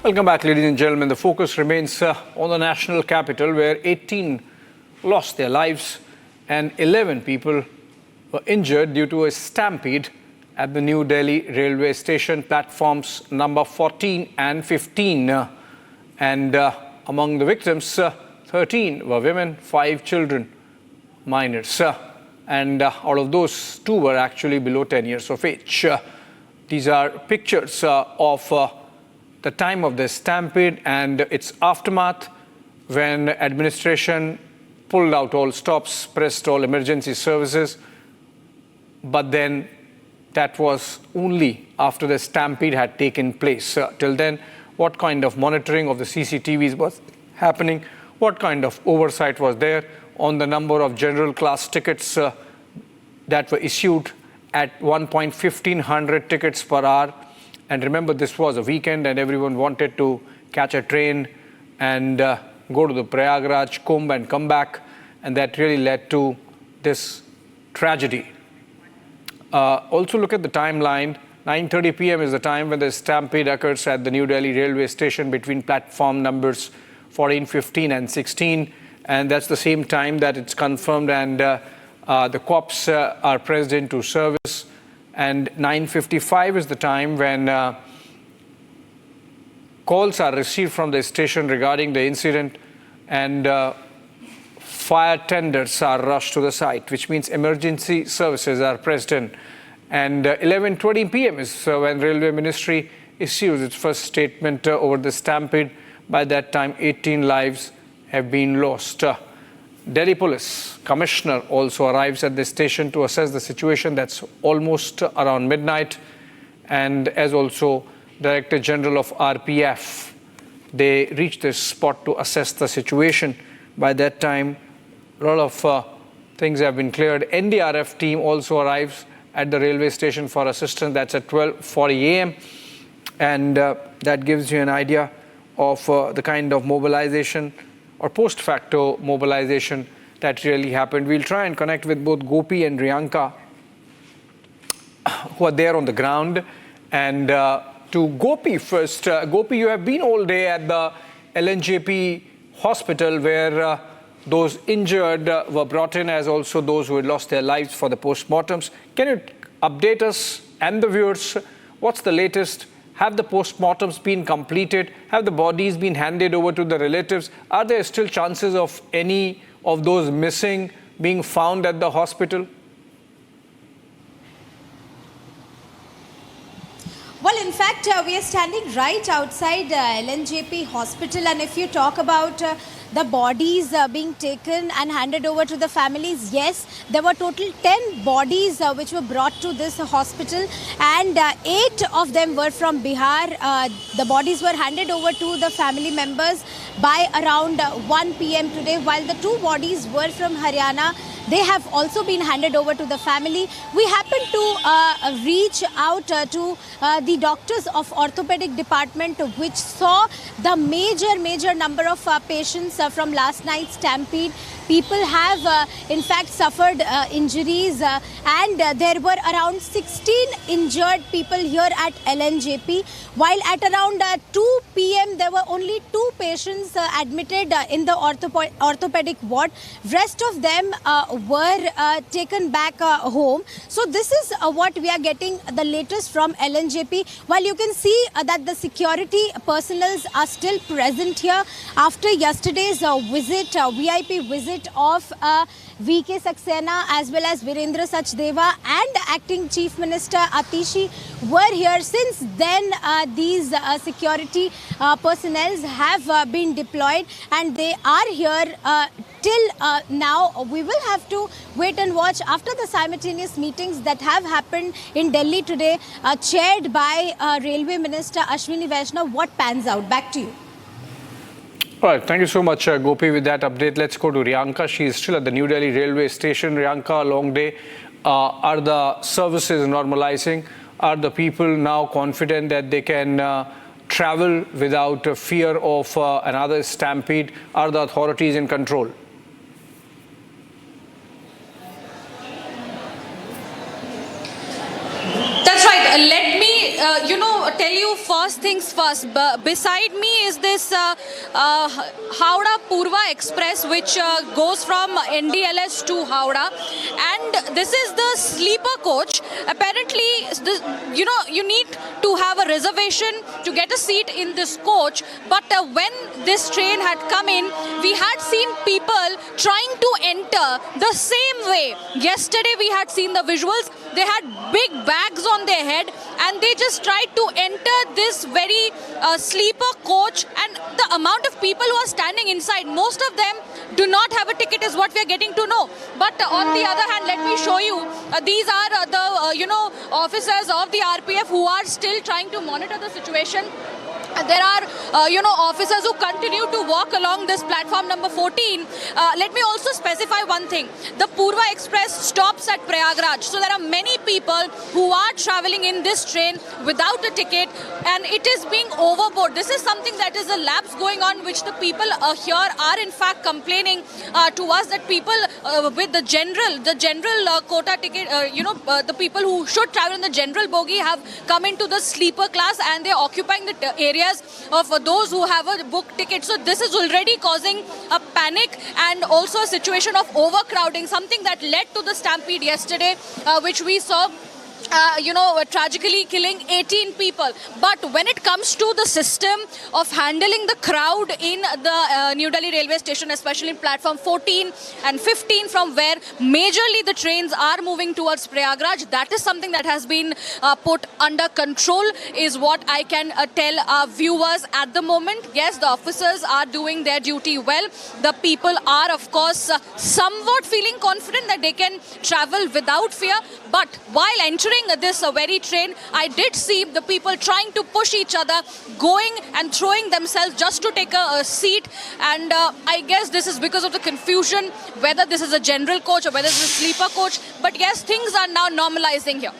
Welcome back, ladies and gentlemen. The focus remains on the national capital, where 18 lost their lives and 11 people were injured due to a stampede at the New Delhi railway station, platforms number 14 and 15. Among the victims, 13 were women, 5 children, minors. Out of those, 2 were actually below 10 years of age. These are pictures of the time of the stampede and its aftermath, when administration pulled out all stops, pressed all emergency services. But then that was only after the stampede had taken place. Till then, what kind of monitoring of the CCTVs was happening? What kind of oversight was there on the number of general class tickets that were issued at 1.1500 tickets per hour? And remember, this was a weekend and everyone wanted to catch a train and go to the Prayagraj, Kumbh and come back. And that really led to this tragedy. Also look at the timeline. 9:30 p.m. is the time when the stampede occurs at the New Delhi railway station between platform numbers 14, 15 and 16. And that's the same time that it's confirmed and the cops are pressed into service. And 9:55 is the time when calls are received from the station regarding the incident, and fire tenders are rushed to the site, which means emergency services are pressed in. And 11:20 p.m. is when Railway Ministry issues its first statement over the stampede. By that time, 18 lives have been lost. Delhi Police Commissioner also arrives at the station to assess the situation. That's almost around midnight. And as also Director General of RPF, they reach this spot to assess the situation. By that time, a lot of things have been cleared. NDRF team also arrives at the railway station for assistance. That's at 12:40 a.m. And that gives you an idea of the kind of mobilization or post facto mobilization that really happened. We'll try and connect with both Gopi and Riyanka, who are there on the ground. And to Gopi first. Gopi, you have been all day at the LNJP hospital, where those injured were brought in, as also those who had lost their lives for the postmortems. Can you update us and the viewers? What's the latest? Have the postmortems been completed? Have the bodies been handed over to the relatives? Are there still chances of any of those missing being found at the hospital? Well, in fact, we are standing right outside LNJP hospital, and if you talk about the bodies being taken and handed over to the families, yes, there were total 10 bodies which were brought to this hospital, and 8 of them were from Bihar. The bodies were handed over to the family members by around 1 p.m. today, while the 2 bodies were from Haryana. They have also been handed over to the family. We happened to reach out to the doctors of orthopedic department, which saw the major number of patients from last night's stampede. People have in fact suffered injuries, and there were around 16 injured people here at LNJP, while at around 2 p.m. there were only 2 patients admitted in the orthopedic ward. Rest of them were taken back home. So this is what we are getting the latest from LNJP. While you can see that the security personnel are still present here after yesterday's VIP visit of VK Saxena as well as Virendra Sachdeva and Acting Chief Minister Atishi were here. Since then, these security personnel have been deployed, and they are here till now. We will have to wait and watch after the simultaneous meetings that have happened in Delhi today, chaired by Railway Minister Ashwini Vaishnaw. What pans out? Back to you. All right, thank you so much, Gopi, with that update. Let's go to Riyanka. She is still at the New Delhi railway station. Riyanka, a long day. Are the services normalizing? Are the people now confident that they can travel without fear of another stampede? Are the authorities in control? That's right. Let me, tell you first things first. Beside me is this Howrah Purva Express, which goes from NDLS to Howrah, and this is the sleeper coach. Apparently, you need to have a reservation to get a seat in this coach. But when this train had come in, we had seen people trying to enter the same way. Yesterday, we had seen the visuals. They had big bags on their head and they just tried to enter this very sleeper coach, and the amount of people who are standing inside, most of them do not have a ticket is what we are getting to know. But on the other hand, let me show you, these are the officers of the RPF who are still trying to monitor the situation. There are, officers who continue to walk along this platform number 14. Let me also specify one thing. The Purva Express stops at Prayagraj. So there are many people who are traveling in this train without a ticket, and it is being overboard. This is something that is a lapse going on, which the people here are in fact complaining to us, that people with the general quota ticket, the people who should travel in the general bogie have come into the sleeper class and they're occupying the area of those who have a book ticket. So this is already causing a panic and also a situation of overcrowding, something that led to the stampede yesterday, which we saw tragically killing 18 people. But when it comes to the system of handling the crowd in the New Delhi railway station, especially in platform 14 and 15, from where majorly the trains are moving towards Prayagraj, that is something that has been put under control, is what I can tell our viewers at the moment. Yes, the officers are doing their duty well. The people are, of course, somewhat feeling confident that they can travel without fear. But while entering this very train, I did see the people trying to push each other, going and throwing themselves just to take a seat. And I guess this is because of the confusion, whether this is a general coach or whether it's a sleeper coach. But yes, things are now normalizing here.